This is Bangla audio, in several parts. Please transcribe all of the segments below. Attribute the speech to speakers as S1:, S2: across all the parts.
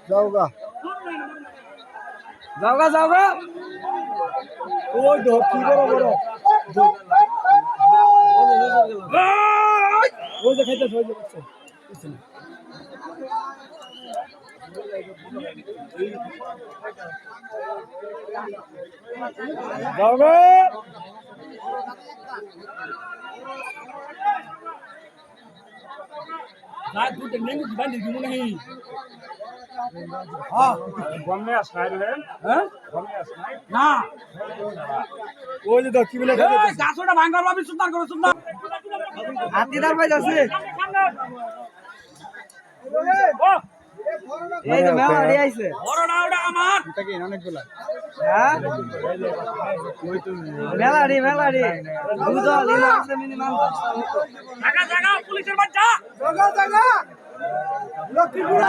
S1: जाऊगा
S2: যাওগা যাওগা
S1: ওই তো কি বড় বড় ওই যে খাইতে ওই যে করছে যাওগা
S2: না তুই দেখলেন কি বান্ধি দিমু নাই
S1: বন্যে আসনাই রে
S2: হ্যাঁ
S1: বন্যে আসনাই
S2: না
S1: ওই যে কি বলে
S2: এই গাছটা ভাঙার ভাবি সুন্দর করে সুন্দর
S1: হাতিদার ভাই আছে
S2: ও
S1: এই তো মেলা রেডি আইছে
S2: বড় না ওটা আমার
S1: এটা কি অনেকগুলা
S2: হ্যাঁ
S1: মেলা রে দুধ লিলা আছে মিনিমাম 10টা মতো
S2: জায়গা জায়গা পুলিশের বাচ্চা
S1: জায়গা লক্ষ্মীপুর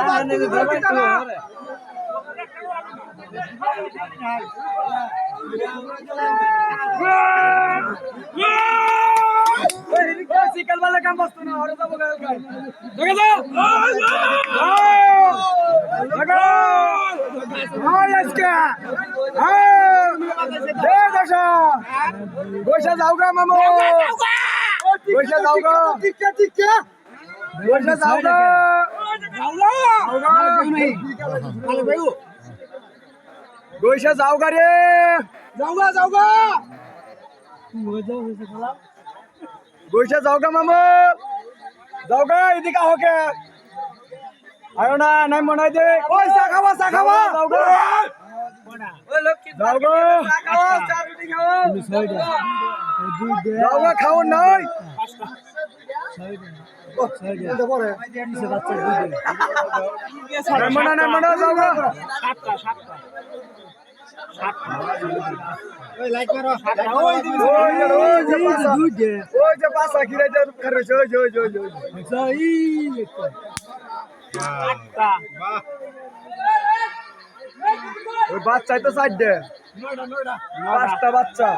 S1: सिकल वाला काम बसतो ना और तो बघा काय
S2: जगा
S1: हाय इसका दे दशा गोशा जाऊ का मामो गोशा जाऊ का टिक्का गोशा जाऊ का गोशा जाऊ का रे जाऊ का गोशा जाऊ का मामो जाऊ का इथे का हो क्या आयो ना नाही म्हणाय दे ओय साखावा जाऊ का जाऊ का चार रोटी खाओ जाऊ का खाओ नाही नाही म्हणा जाऊ का पासा गिरायचं বাচ্চাই তো চারটে পাঁচটা বাচ্চা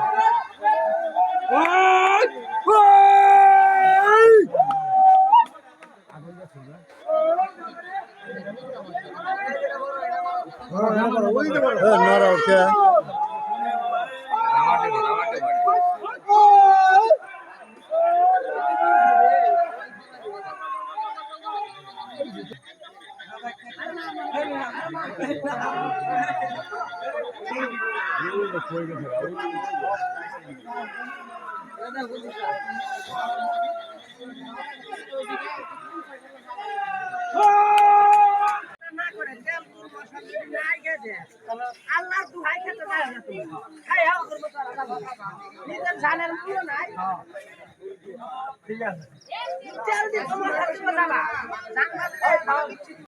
S3: আল্লাহ দুহাই খেতে যায় না তুমি খাই হাও করবো তারা নিজের জানের মূল্য নাই
S1: ঠিক আছে
S3: তেল দিয়ে তোমার খাতে বাবা